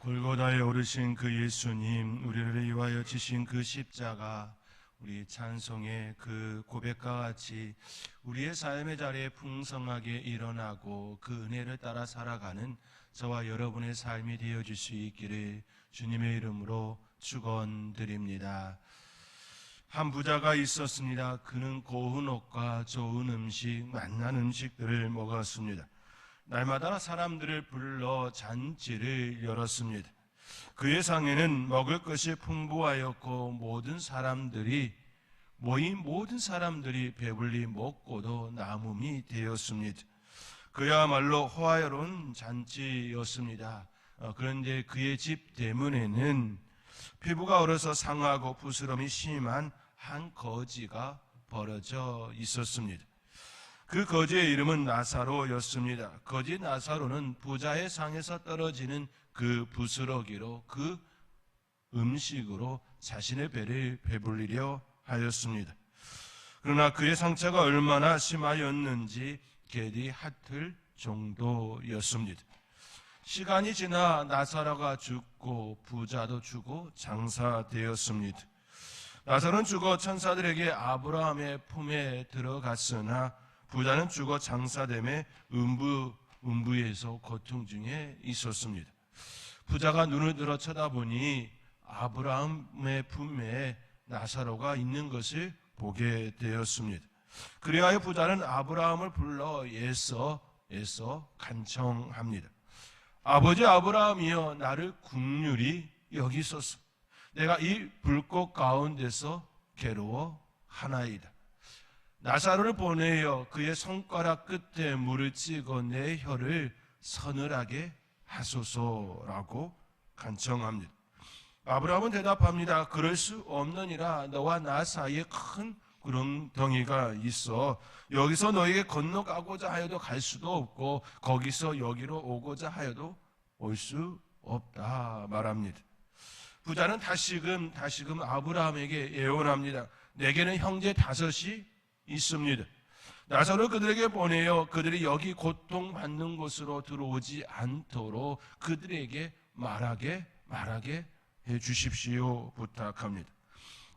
골고다에 오르신 그 예수님, 우리를 위하여 지신 그 십자가, 우리 찬송의 그 고백과 같이 우리의 삶의 자리에 풍성하게 일어나고 그 은혜를 따라 살아가는 저와 여러분의 삶이 되어줄 수 있기를 주님의 이름으로 축원드립니다. 한 부자가 있었습니다. 그는 고운 옷과 좋은 음식, 맛난 음식들을 먹었습니다. 날마다 사람들을 불러 잔치를 열었습니다. 그의 상에는 먹을 것이 풍부하였고 모인 모든 사람들이 배불리 먹고도 남음이 되었습니다. 그야말로 호화로운 잔치였습니다. 그런데 그의 집 대문에는 피부가 얼어서 상하고 부스럼이 심한 한 거지가 벌어져 있었습니다. 그 거지의 이름은 나사로였습니다. 거지 나사로는 부자의 상에서 떨어지는 그 부스러기로 그 음식으로 자신의 배를 배불리려 하였습니다. 그러나 그의 상처가 얼마나 심하였는지 개리 핫을 정도였습니다. 시간이 지나 나사로가 죽고 부자도 죽고 장사되었습니다. 나사로는 죽어 천사들에게 아브라함의 품에 들어갔으나 부자는 죽어 장사됨에 음부에서 고통 중에 있었습니다. 부자가 눈을 들어 쳐다보니 아브라함의 품에 나사로가 있는 것을 보게 되었습니다. 그리하여 부자는 아브라함을 불러 애써 간청합니다. 아버지 아브라함이여, 나를 긍휼히 여기소서. 내가 이 불꽃 가운데서 괴로워하나이다. 나사로를 보내어 그의 손가락 끝에 물을 찍어 내 혀를 서늘하게 하소서라고 간청합니다. 아브라함은 대답합니다. 그럴 수 없느니라. 너와 나 사이에 큰 구렁텅이가 있어 여기서 너에게 건너가고자 하여도 갈 수도 없고 거기서 여기로 오고자 하여도 올 수 없다 말합니다. 부자는 다시금 아브라함에게 예언합니다. 내게는 형제 5이 있습니다. 나사로를 그들에게 보내어 그들이 여기 고통받는 곳으로 들어오지 않도록 그들에게 말하게 해 주십시오 부탁합니다.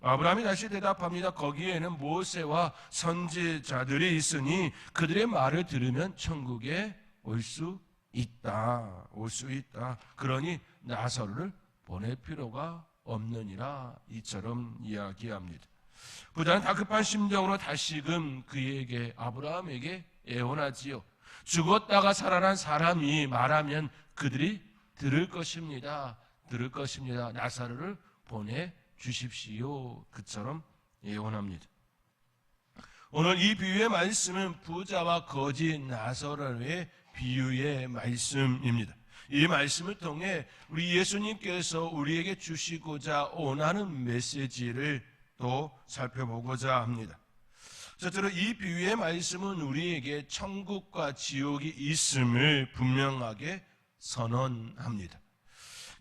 아브라함이 다시 대답합니다. 거기에는 모세와 선지자들이 있으니 그들의 말을 들으면 천국에 올 수 있다. 그러니 나사로를 보낼 필요가 없느니라. 이처럼 이야기합니다. 부자는 다급한 심정으로 다시금 그에게 아브라함에게 애원하지요. 죽었다가 살아난 사람이 말하면 그들이 들을 것입니다. 나사로를 보내주십시오. 그처럼 애원합니다. 오늘 이 비유의 말씀은 부자와 거지 나사로의 비유의 말씀입니다. 이 말씀을 통해 우리 예수님께서 우리에게 주시고자 원하는 메시지를 또 살펴보고자 합니다. 첫째로 이 비유의 말씀은 우리에게 천국과 지옥이 있음을 분명하게 선언합니다.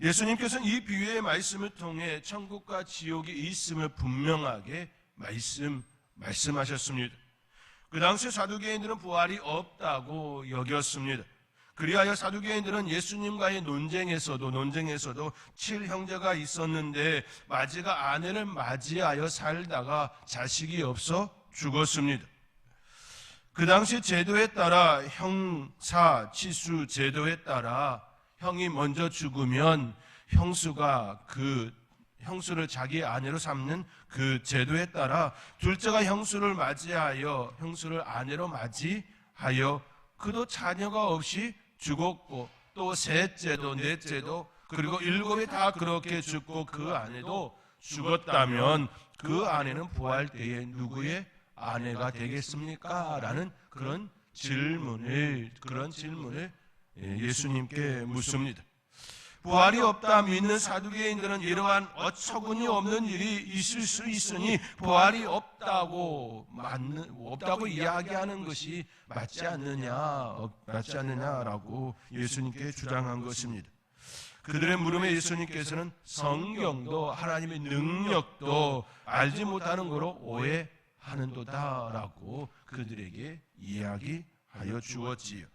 예수님께서는 이 비유의 말씀을 통해 천국과 지옥이 있음을 분명하게 말씀하셨습니다. 그 당시 사두개인들은 부활이 없다고 여겼습니다. 그리하여 사두개인들은 예수님과의 논쟁에서도 7형제가 있었는데 마지가 아내를 맞이하여 살다가 자식이 없어 죽었습니다. 그 당시 제도에 따라 형사치수 제도에 따라 형이 먼저 죽으면 형수가 그 형수를 자기 아내로 삼는 그 제도에 따라 둘째가 형수를 아내로 맞이하여 그도 자녀가 없이 죽었고 또 셋째도 넷째도 그리고 7이 다 그렇게 죽고 그 아내도 죽었다면 그 아내는 부활 때에 누구의 아내가 되겠습니까? 라는 그런 질문을 예수님께 묻습니다. 부활이 없다 믿는 사두개인들은 이러한 어처구니 없는 일이 있을 수 있으니 부활이 없다고 이야기하는 것이 맞지 않느냐라고 예수님께 주장한 것입니다. 그들의 물음에 예수님께서는 성경도 하나님의 능력도 알지 못하는 거로 오해하는도다라고 그들에게 이야기하여 주었지요.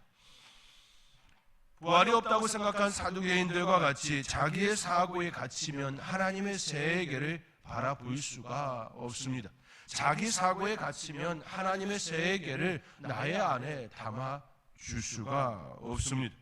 부활이 없다고 생각한 사두개인들과 같이 자기의 사고에 갇히면 하나님의 세계를 바라볼 수가 없습니다. 자기 사고에 갇히면 하나님의 세계를 나의 안에 담아줄 수가 없습니다.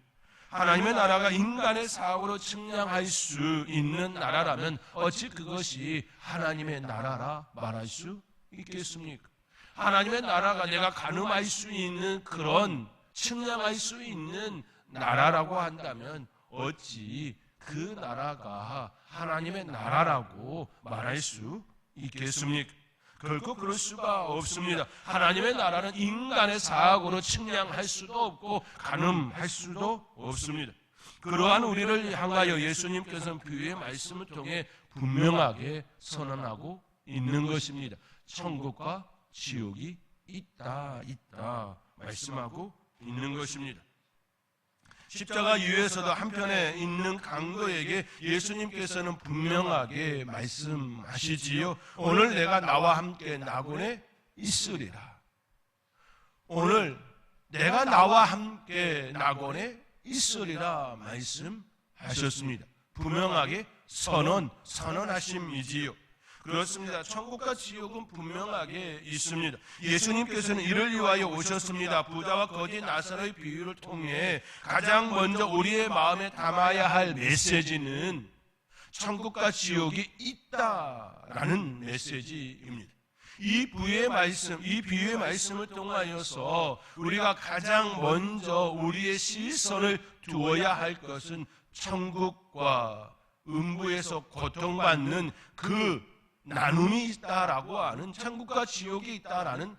하나님의 나라가 인간의 사고로 측량할 수 있는 나라라면 어찌 그것이 하나님의 나라라 말할 수 있겠습니까? 하나님의 나라가 내가 가늠할 수 있는 그런 측량할 수 있는 나라라고 한다면 어찌 그 나라가 하나님의 나라라고 말할 수 있겠습니까? 결코 그럴 수가 없습니다. 하나님의 나라는 인간의 사고로 측량할 수도 없고 가늠할 수도 없습니다. 그러한 우리를 향하여 예수님께서는 비유의 말씀을 통해 분명하게 선언하고 있는 것입니다. 천국과 지옥이 있다 말씀하고 있는 것입니다. 십자가 위에서도 한편에 있는 강도에게 예수님께서는 분명하게 말씀하시지요. 오늘 내가 나와 함께 낙원에 있으리라. 오늘 내가 나와 함께 낙원에 있으리라 말씀하셨습니다. 분명하게 선언하심이지요. 그렇습니다. 천국과 지옥은 분명하게 있습니다. 예수님께서는 이를 위하여 오셨습니다. 부자와 거지 나사로의 비유를 통해 가장 먼저 우리의 마음에 담아야 할 메시지는 천국과 지옥이 있다라는 메시지입니다. 이 비유의 말씀을 통하여서 우리가 가장 먼저 우리의 시선을 두어야 할 것은 천국과 음부에서 고통받는 그 나눔이 있다라고 하는 천국과 지옥이 있다라는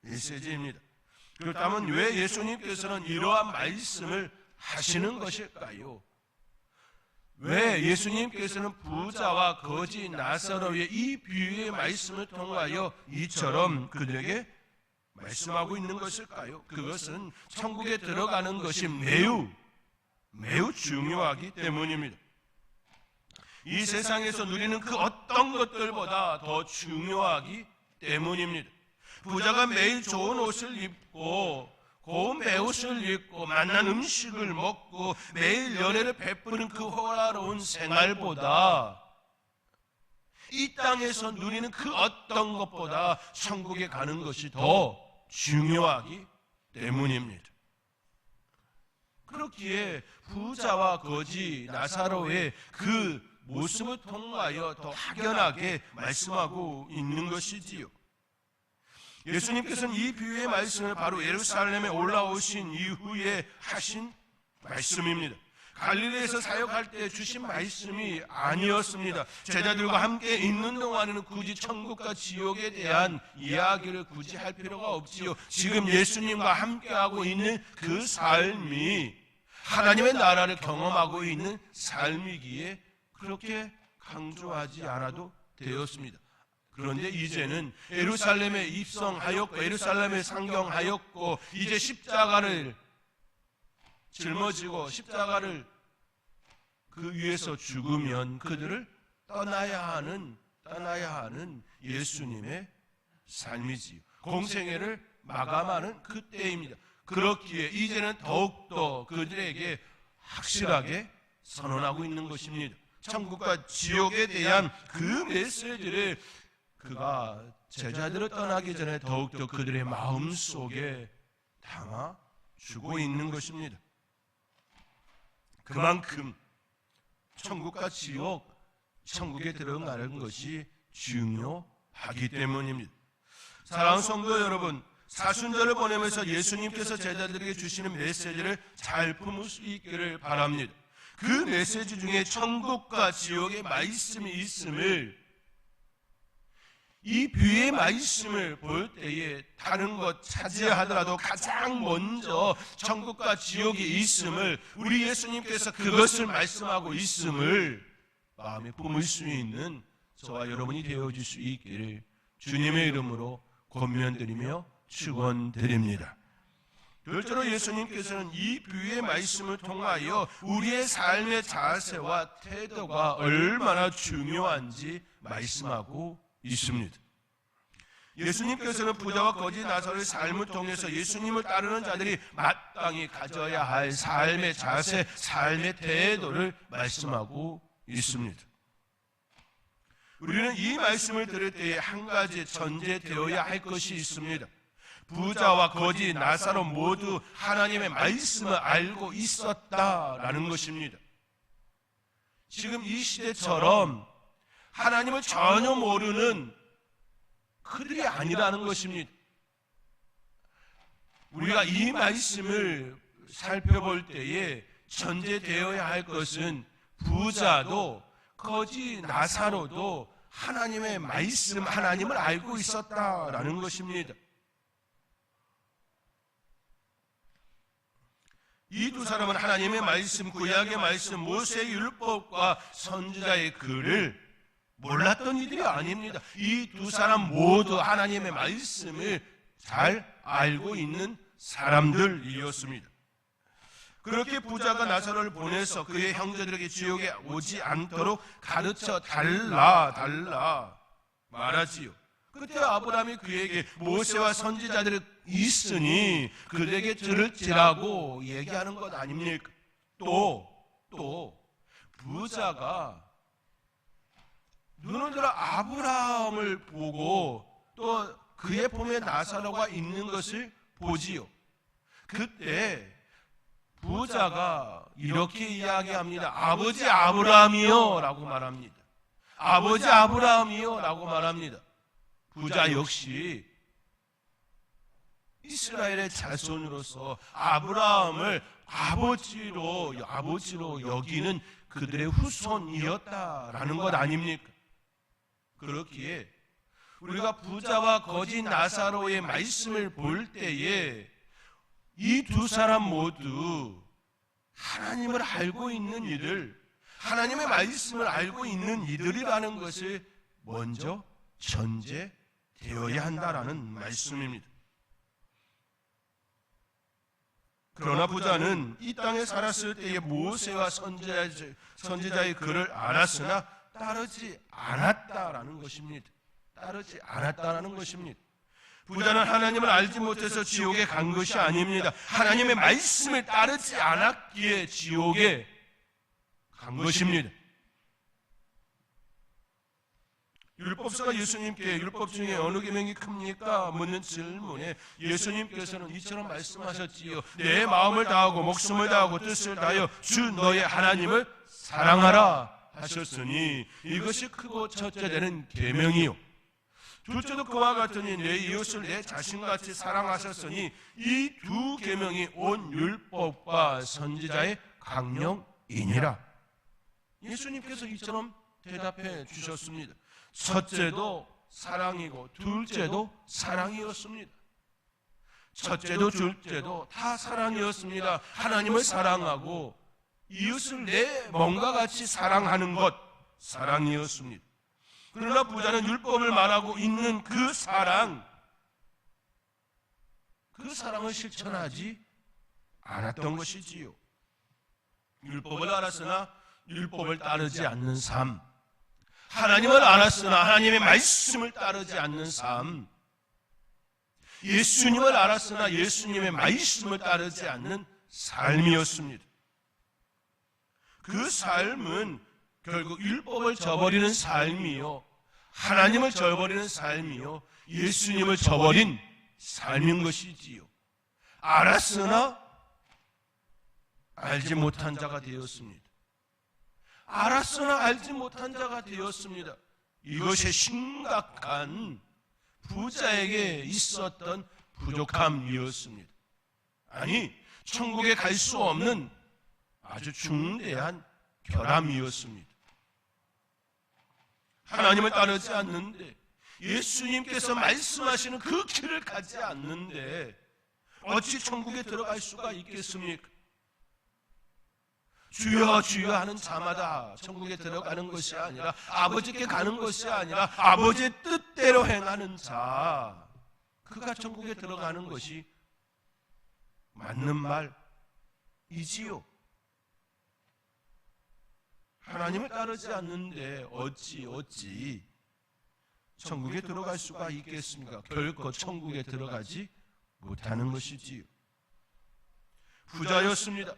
메시지입니다. 그렇다면 왜 예수님께서는 이러한 말씀을 하시는 것일까요? 왜 예수님께서는 부자와 거지 나사로의 이 비유의 말씀을 통하여 이처럼 그들에게 말씀하고 있는 것일까요? 그것은 천국에 들어가는 것이 매우 중요하기 때문입니다. 이 세상에서 누리는 그 어떤 것들보다 더 중요하기 때문입니다. 부자가 매일 좋은 옷을 입고 고운 배옷을 입고 맛난 음식을 먹고 매일 연애를 베푸는 그 호화로운 생활보다 이 땅에서 누리는 그 어떤 것보다 천국에 가는 것이 더 중요하기 때문입니다. 그렇기에 부자와 거지 나사로의 그 모습을 통하여 더 확연하게 말씀하고 있는 것이지요. 예수님께서는 이 비유의 말씀을 바로 예루살렘에 올라오신 이후에 하신 말씀입니다. 갈릴리에서 사역할 때 주신 말씀이 아니었습니다. 제자들과 함께 있는 동안에는 굳이 천국과 지옥에 대한 이야기를 굳이 할 필요가 없지요. 지금 예수님과 함께하고 있는 그 삶이 하나님의 나라를 경험하고 있는 삶이기에 그렇게 강조하지 않아도 되었습니다. 그런데 이제는 예루살렘에 입성하였고 예루살렘에 상경하였고 이제 십자가를 짊어지고 십자가를 그 위에서 죽으면 그들을 떠나야 하는 예수님의 삶이지요. 공생애를 마감하는 그때입니다. 그렇기에 이제는 더욱더 그들에게 확실하게 선언하고 있는 것입니다. 천국과 지옥에 대한 그 메시지를 그가 제자들을 떠나기 전에 더욱더 그들의 마음속에 담아주고 있는 것입니다. 그만큼 천국과 지옥, 천국에 들어가는 것이 중요하기 때문입니다. 사랑하는 성도 여러분, 사순절을 보내면서 예수님께서 제자들에게 주시는 메시지를 잘 품을 수 있기를 바랍니다. 그 메시지 중에 천국과 지옥의 말씀이 있음을 이 비유의 말씀을 볼 때에 다른 것 차지하더라도 가장 먼저 천국과 지옥이 있음을 우리 예수님께서 그것을 말씀하고 있음을 마음에 품을 수 있는 저와 여러분이 되어줄 수 있기를 주님의 이름으로 권면드리며 축원드립니다. 별도로 예수님께서는 이 비유의 말씀을 통하여 우리의 삶의 자세와 태도가 얼마나 중요한지 말씀하고 있습니다. 예수님께서는 부자와 거지 나사로의 삶을 통해서 예수님을 따르는 자들이 마땅히 가져야 할 삶의 자세, 삶의 태도를 말씀하고 있습니다. 우리는 이 말씀을 들을 때에 한 가지 전제되어야 할 것이 있습니다. 부자와 거지 나사로 모두 하나님의 말씀을 알고 있었다라는 것입니다. 지금 이 시대처럼 하나님을 전혀 모르는 그들이 아니라는 것입니다. 우리가 이 말씀을 살펴볼 때에 전제되어야 할 것은 부자도 거지 나사로도 하나님의 말씀, 하나님을 알고 있었다라는 것입니다. 이 두 사람은 하나님의 말씀, 구약의 말씀, 모세의 율법과 선지자의 글을 몰랐던 이들이 아닙니다. 이 두 사람 모두 하나님의 말씀을 잘 알고 있는 사람들이었습니다. 그렇게 부자가 나사로를 보내서 그의 형제들에게 지옥에 오지 않도록 가르쳐 달라 말하지요. 그때 아브라함이 그에게 모세와 선지자들이 있으니 그들에게 들을지라고 얘기하는 것 아닙니까? 또 부자가 눈을 들어 아브라함을 보고 또 그의 품에 나사로가 있는 것을 보지요. 그때 부자가 이렇게 이야기합니다. 아버지 아브라함이요 라고 말합니다. 아버지 아브라함이요 라고 말합니다. 부자 역시 이스라엘의 자손으로서 아브라함을 아버지로 여기는 그들의 후손이었다라는 것 아닙니까? 그렇기에 우리가 부자와 거지 나사로의 말씀을 볼 때에 이 두 사람 모두 하나님을 알고 있는 이들, 하나님의 말씀을 알고 있는 이들이라는 것을 먼저 전제되어야 한다라는 말씀입니다. 그러나 부자는 이 땅에 살았을 때의 모세와 선지자의 글을 알았으나 따르지 않았다라는 것입니다. 따르지 않았다라는 것입니다. 부자는 하나님을 알지 못해서 지옥에 간 것이 아닙니다. 하나님의 말씀을 따르지 않았기에 지옥에 간 것입니다. 율법서가 예수님께 율법 중에 어느 계명이 큽니까? 묻는 질문에 예수님께서는 이처럼 말씀하셨지요. 내 마음을 다하고 목숨을 다하고 뜻을 다하여 주 너의 하나님을 사랑하라 하셨으니 이것이 크고 첫째 되는 계명이요. 둘째도 그와 같으니 내 이웃을 내 자신같이 사랑하셨으니 이 두 계명이 온 율법과 선지자의 강령이니라. 예수님께서 이처럼 대답해 주셨습니다. 첫째도 사랑이고 둘째도 사랑이었습니다. 첫째도 둘째도 다 사랑이었습니다. 하나님을 사랑하고 이웃을 내 몸과 같이 사랑하는 것 사랑이었습니다. 그러나 부자는 율법을 말하고 있는 그 사랑을 실천하지 않았던 것이지요. 율법을 알았으나 율법을 따르지 않는 삶, 하나님을 알았으나 하나님의 말씀을 따르지 않는 삶, 예수님을 알았으나 예수님의 말씀을 따르지 않는 삶이었습니다. 그 삶은 결국 율법을 저버리는 삶이요, 하나님을 저버리는 삶이요, 예수님을 저버린 삶인 것이지요. 알았으나 알지 못한 자가 되었습니다. 알았으나 알지 못한 자가 되었습니다. 이것이 심각한 부자에게 있었던 부족함이었습니다. 아니, 천국에 갈 수 없는 아주 중대한 결함이었습니다. 하나님을 따르지 않는데, 예수님께서 말씀하시는 그 길을 가지 않는데 어찌 천국에 들어갈 수가 있겠습니까? 주여 주여 하는 자마다 천국에 들어가는 것이 아니라, 아버지께 가는 것이 아니라 아버지의 뜻대로 행하는 자, 그가 천국에 들어가는 것이 맞는 말이지요. 하나님을 따르지 않는데 어찌 천국에 들어갈 수가 있겠습니까? 결코 천국에 들어가지 못하는 것이지요. 부자였습니다.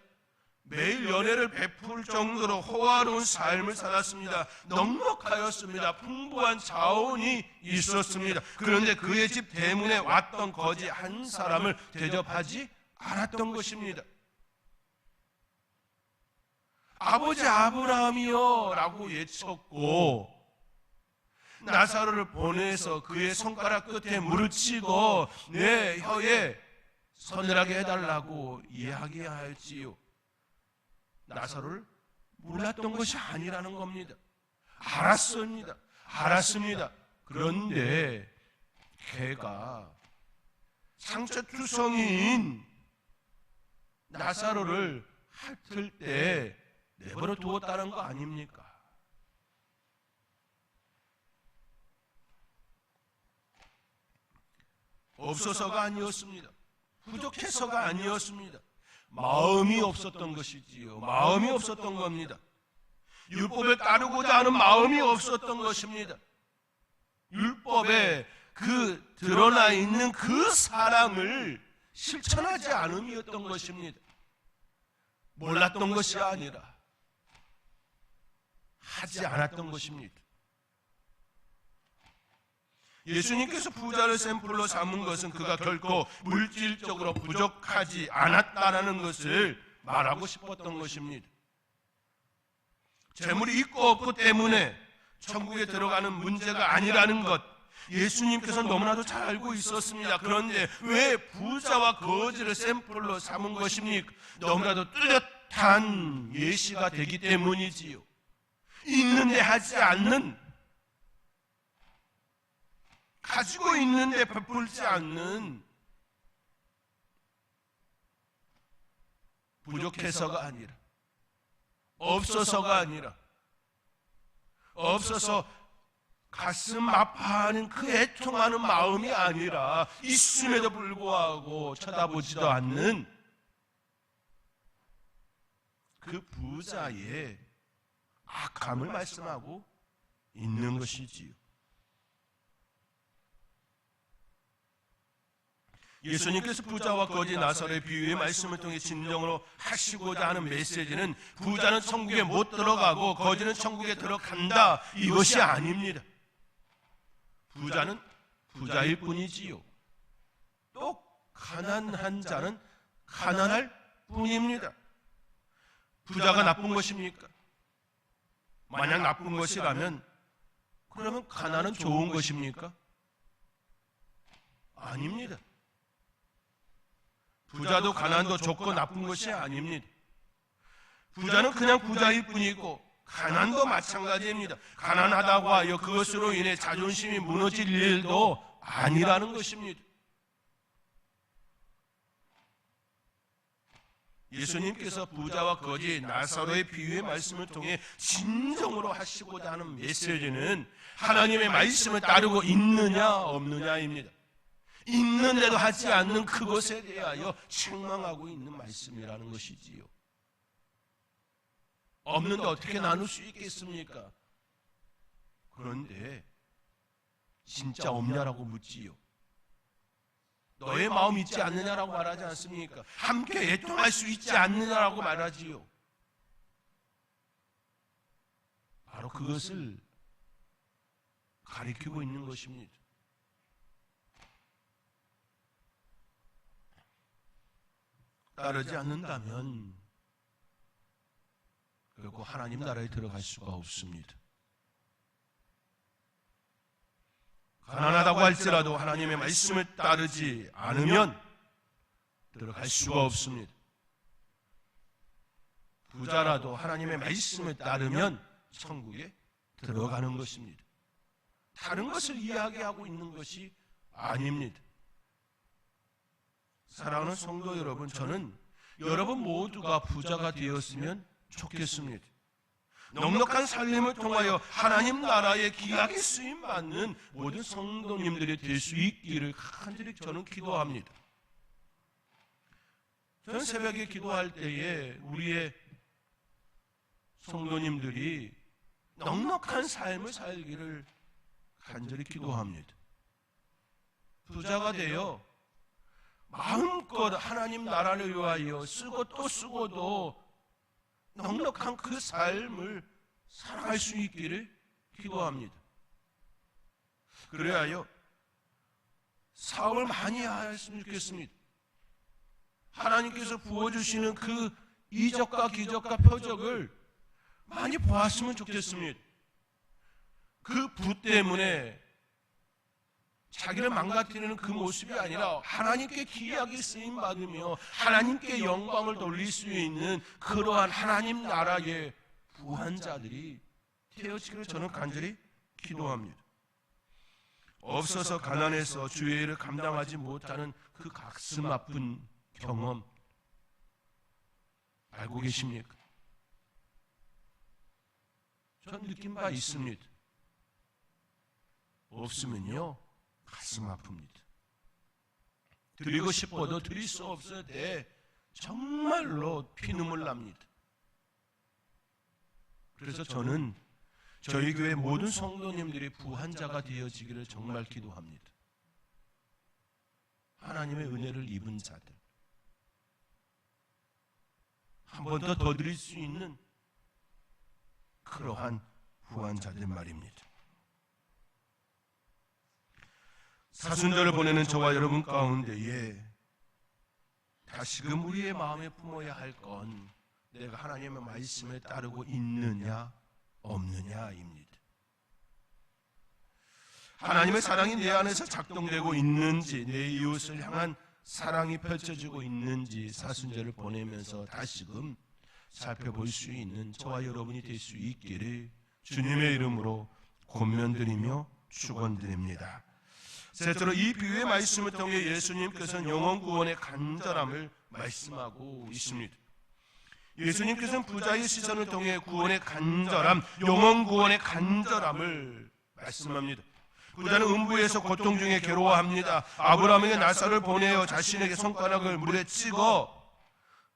매일 연애를 베풀 정도로 호화로운 삶을 살았습니다. 넉넉하였습니다. 풍부한 자원이 있었습니다. 그런데 그의 집 대문에 왔던 거지 한 사람을 대접하지 않았던 것입니다. 아버지 아브라함이여 라고 외쳤고, 나사로를 보내서 그의 손가락 끝에 물을 치고 내 혀에 서늘하게 해달라고 이야기하였지요. 나사로를 몰랐던 것이 아니라는 겁니다. 알았습니다. 그런데 걔가 상처투성이인 나사로를 핥을 때 내버려 두었다는 거 아닙니까? 없어서가 아니었습니다. 부족해서가 아니었습니다. 마음이 없었던 것이지요. 마음이 없었던 겁니다. 율법을 따르고자 하는 마음이 없었던 것입니다. 율법에 그 드러나 있는 그 사랑을 실천하지 않음이었던 것입니다. 몰랐던 것이 아니라 하지 않았던 것입니다. 예수님께서 부자를 샘플로 삼은 것은 그가 결코 물질적으로 부족하지 않았다라는 것을 말하고 싶었던 것입니다. 재물이 있고 없고 때문에 천국에 들어가는 문제가 아니라는 것, 예수님께서는 너무나도 잘 알고 있었습니다. 그런데 왜 부자와 거지를 샘플로 삼은 것입니까? 너무나도 뚜렷한 예시가 되기 때문이지요. 있는데 하지 않는, 가지고 있는데 베풀지 않는, 부족해서가 아니라, 없어서가 아니라, 없어서 가슴 아파하는 그 애통하는 마음이 아니라 있음에도 불구하고 쳐다보지도 않는 그 부자의 악함을 말씀하고 있는 것이지요. 예수님께서 부자와 거지 나사로의 비유의 말씀을 통해 진정으로 하시고자 하는 메시지는 부자는 천국에 못 들어가고 거지는 천국에 들어간다, 이것이 아닙니다. 부자는 부자일 뿐이지요. 또 가난한 자는 가난할 뿐입니다. 부자가 나쁜 것입니까? 만약 나쁜 것이라면 그러면 가난은 좋은 것입니까? 아닙니다. 부자도 가난도 좋고 나쁜 것이 아닙니다. 부자는 그냥 부자일 뿐이고 가난도 마찬가지입니다. 가난하다고 하여 그것으로 인해 자존심이 무너질 일도 아니라는 것입니다. 예수님께서 부자와 거지 나사로의 비유의 말씀을 통해 진정으로 하시고자 하는 메시지는 하나님의 말씀을 따르고 있느냐 없느냐입니다. 있는데도 하지 않는 그것에 대하여 책망하고 있는 말씀이라는 것이지요. 없는데 어떻게 나눌 수 있겠습니까? 그런데 진짜 없냐라고 묻지요. 너의 마음 있지 않느냐라고 말하지 않습니까? 함께 애통할 수 있지 않느냐라고 말하지요. 바로 그것을 가리키고 있는 것입니다. 따르지 않는다면 결국 하나님 나라에 들어갈 수가 없습니다. 가난하다고 할지라도 하나님의 말씀을 따르지 않으면 들어갈 수가 없습니다. 부자라도 하나님의 말씀을 따르면 천국에 들어가는 것입니다. 다른 것을 이야기하고 있는 것이 아닙니다. 사랑하는 성도 여러분, 저는 여러분 모두가 부자가 되었으면 좋겠습니다. 넉넉한 삶을 통하여 하나님 나라의 귀하게 쓰임받는 모든 성도님들이 될 수 있기를 간절히 저는 기도합니다. 저는 새벽에 기도할 때에 우리의 성도님들이 넉넉한 삶을 살기를 간절히 기도합니다. 부자가 되어 마음껏 하나님 나라를 위하여 쓰고 또 쓰고도 넉넉한 그 삶을 살아갈 수 있기를 기도합니다. 그래야요 사업을 많이 하였으면 좋겠습니다. 하나님께서 부어주시는 그 이적과 기적과 표적을 많이 보았으면 좋겠습니다. 그 부 때문에 자기를 망가뜨리는 그 모습이 아니라 하나님께 귀하게 쓰임받으며 하나님께 영광을 돌릴 수 있는 그러한 하나님 나라의 부한 자들이 되어지기를 저는 간절히 기도합니다. 없어서 가난해서 주의 일을 감당하지 못하는 그 가슴 아픈 경험 알고 계십니까? 전 느낀 바 있습니다. 없으면요 가슴 아픕니다. 드리고 싶어도 드릴 수 없을 때 정말로 피눈물 납니다. 그래서 저는 저희 교회 모든 성도님들이 부한 자가 되어지기를 정말 기도합니다. 하나님의 은혜를 입은 자들, 한 번 더 드릴 수 있는 그러한 부한 자들 말입니다. 사순절을 보내는 저와 여러분 가운데에 다시금 우리의 마음에 품어야 할 건 내가 하나님의 말씀에 따르고 있느냐 없느냐입니다. 하나님의 사랑이 내 안에서 작동되고 있는지, 내 이웃을 향한 사랑이 펼쳐지고 있는지 사순절을 보내면서 다시금 살펴볼 수 있는 저와 여러분이 될 수 있기를 주님의 이름으로 권면드리며 축원드립니다. 셋째로 이 비유의 말씀을 통해 예수님께서는 영혼 구원의 간절함을 말씀하고 있습니다. 예수님께서는 부자의 시선을 통해 구원의 간절함, 영혼 구원의 간절함을 말씀합니다. 부자는 음부에서 고통 중에 괴로워합니다. 아브라함에게 나사를 보내어 자신에게 손가락을 물에 찍어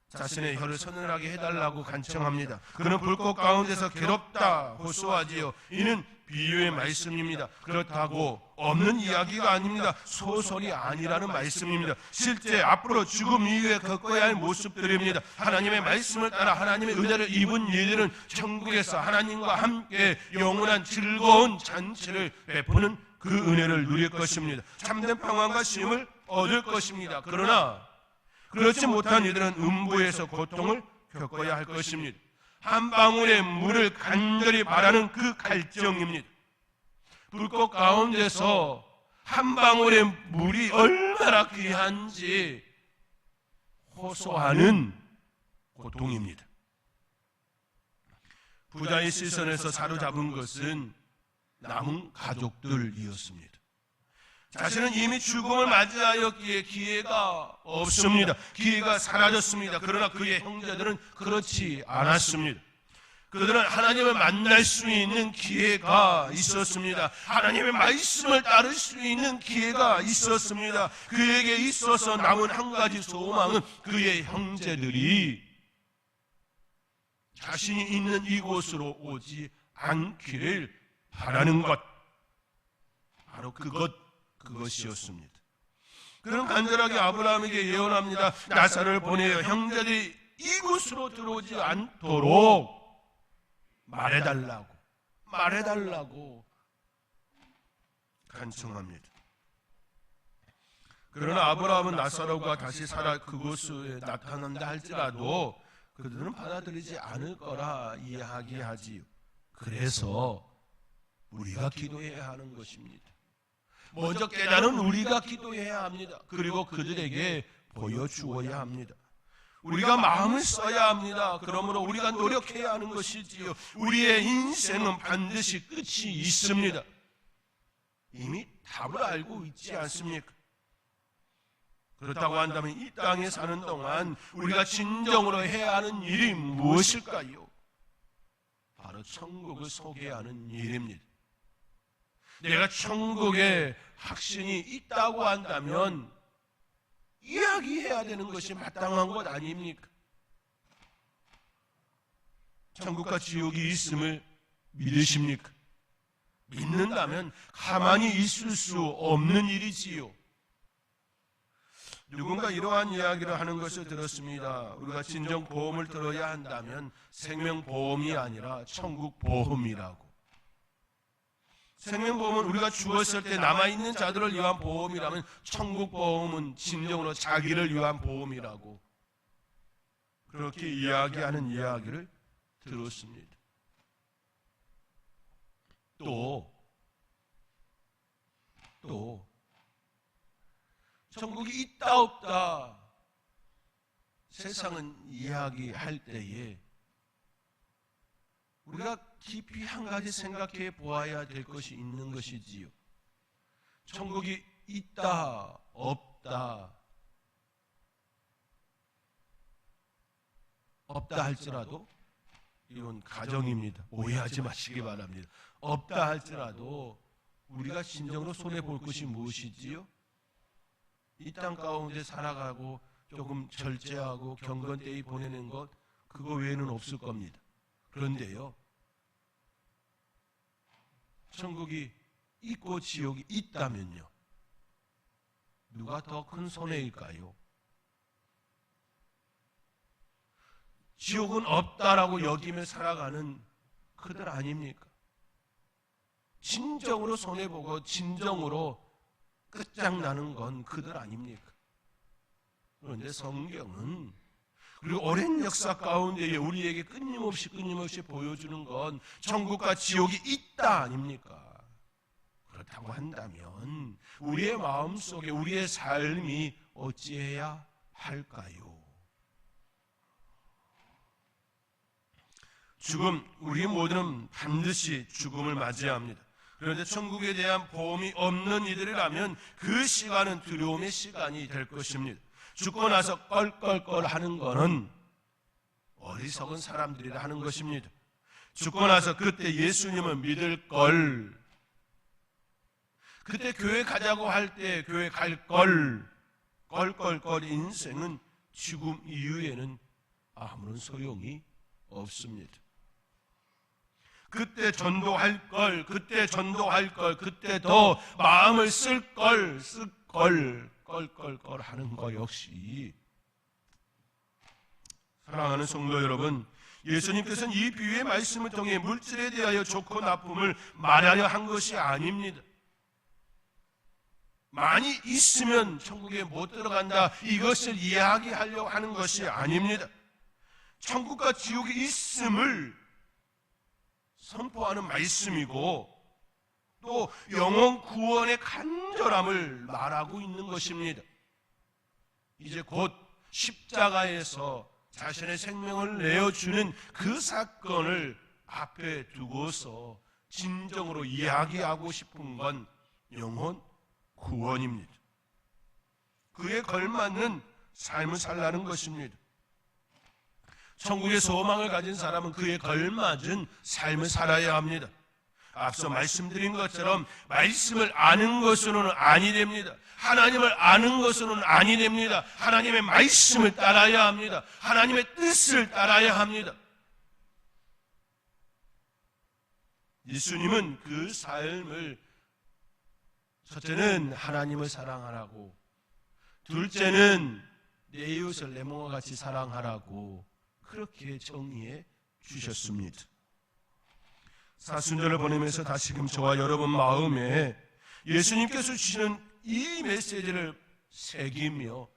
자신의 혀를 서늘하게 해달라고 간청합니다. 그는 불꽃 가운데서 괴롭다 호소하지요. 이는 비유의 말씀입니다. 그렇다고 없는 이야기가 아닙니다. 소설이 아니라는 말씀입니다. 실제 앞으로 죽음 이후에 겪어야 할 모습들입니다. 하나님의 말씀을 따라 하나님의 은혜를 입은 이들은 천국에서 하나님과 함께 영원한 즐거운 잔치를 베푸는 그 은혜를 누릴 것입니다. 참된 평안과 쉼을 얻을 것입니다. 그러나 그렇지 못한 이들은 음부에서 고통을 겪어야 할 것입니다. 한 방울의 물을 간절히 바라는 그 갈증입니다. 불꽃 가운데서 한 방울의 물이 얼마나 귀한지 호소하는 고통입니다. 부자의 시선에서 사로잡은 것은 남은 가족들이었습니다. 자신은 이미 죽음을 맞이하였기에 기회가 없습니다. 기회가 사라졌습니다. 그러나 그의 형제들은 그렇지 않았습니다. 그들은 하나님을 만날 수 있는 기회가 있었습니다. 하나님의 말씀을 따를 수 있는 기회가 있었습니다. 그에게 있어서 남은 한 가지 소망은 그의 형제들이 자신이 있는 이곳으로 오지 않기를 바라는 것, 바로 그것이었습니다. 그는 간절하게 아브라함에게 예언합니다. 나사를 보내어 형제들이 이곳으로 들어오지 않도록 말해달라고 간청합니다. 그러나 아브라함은 나사로가 다시 살아 그곳에 나타난다 할지라도 그들은 받아들이지 않을 거라 이야기하지요. 그래서 우리가 기도해야 하는 것입니다. 먼저 깨달은 우리가 기도해야 합니다. 그리고 그들에게 보여주어야 합니다. 우리가 마음을 써야 합니다. 그러므로 우리가 노력해야 하는 것이지요. 우리의 인생은 반드시 끝이 있습니다. 이미 답을 알고 있지 않습니까? 그렇다고 한다면 이 땅에 사는 동안 우리가 진정으로 해야 하는 일이 무엇일까요? 바로 천국을 소개하는 일입니다. 내가 천국에 확신이 있다고 한다면 이야기해야 되는 것이 마땅한 것 아닙니까? 천국과 지옥이 있음을 믿으십니까? 믿는다면 가만히 있을 수 없는 일이지요. 누군가 이러한 이야기를 하는 것을 들었습니다. 우리가 진정 보험을 들어야 한다면 생명보험이 아니라 천국보험이라고. 생명보험은 우리가 죽었을 때 남아있는 자들을 위한 보험이라면 천국보험은 진정으로 자기를 위한 보험이라고 그렇게 이야기하는 이야기를 들었습니다. 또 천국이 있다 없다 세상은 이야기할 때에 우리가 깊이 한 가지 생각해 보아야 될 것이 있는 것이지요. 천국이 있다 없다 할지라도, 이건 가정입니다. 오해하지 마시기 바랍니다. 없다 할지라도 우리가 진정으로 손해볼 것이 무엇이지요? 이 땅 가운데 살아가고 조금 절제하고 경건되이 보내는 것, 그거 외에는 없을 겁니다. 그런데요, 천국이 있고 지옥이 있다면요, 누가 더 큰 손해일까요? 지옥은 없다라고 여기며 살아가는 그들 아닙니까? 진정으로 손해보고 진정으로 끝장나는 건 그들 아닙니까? 그런데 성경은, 그리고 오랜 역사 가운데에 우리에게 끊임없이 보여주는 건 천국과 지옥이 있다 아닙니까? 그렇다고 한다면 우리의 마음속에 우리의 삶이 어찌해야 할까요? 죽음, 우리 모두는 반드시 죽음을 맞이합니다. 그런데 천국에 대한 보험이 없는 이들이라면 그 시간은 두려움의 시간이 될 것입니다. 죽고 나서 껄껄껄 하는 거는 어리석은 사람들이라 하는 것입니다. 죽고 나서 그때 예수님을 믿을 걸, 그때 교회 가자고 할 때 교회 갈 걸, 껄껄껄 인생은 죽음 이후에는 아무런 소용이 없습니다. 그때 전도할 걸, 그때 더 마음을 쓸 걸, 껄껄껄 하는 거 역시, 사랑하는 성도 여러분, 예수님께서는 이 비유의 말씀을 통해 물질에 대하여 좋고 나쁨을 말하려 한 것이 아닙니다. 많이 있으면 천국에 못 들어간다, 이것을 이야기하려고 하는 것이 아닙니다. 천국과 지옥이 있음을 선포하는 말씀이고, 또 영혼 구원의 간절함을 말하고 있는 것입니다. 이제 곧 십자가에서 자신의 생명을 내어주는 그 사건을 앞에 두고서 진정으로 이야기하고 싶은 건 영혼 구원입니다. 그에 걸맞는 삶을 살라는 것입니다. 천국의 소망을 가진 사람은 그에 걸맞은 삶을 살아야 합니다. 앞서 말씀드린 것처럼 말씀을 아는 것으로는 아니 됩니다. 하나님을 아는 것으로는 아니 됩니다. 하나님의 말씀을 따라야 합니다. 하나님의 뜻을 따라야 합니다. 예수님은 그 삶을, 첫째는 하나님을 사랑하라고, 둘째는 내 이웃을 내 몸과 같이 사랑하라고 그렇게 정의해 주셨습니다. 사순절을 보내면서 다시금 저와 여러분 마음에 예수님께서 주시는 이 메시지를 새기며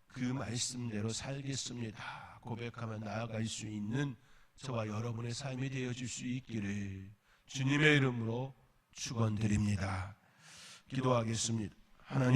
그 말씀대로 살겠습니다 고백하며 나아갈 수 있는 저와 여러분의 삶이 되어질 수 있기를 주님의 이름으로 축원드립니다. 기도하겠습니다. 하나님,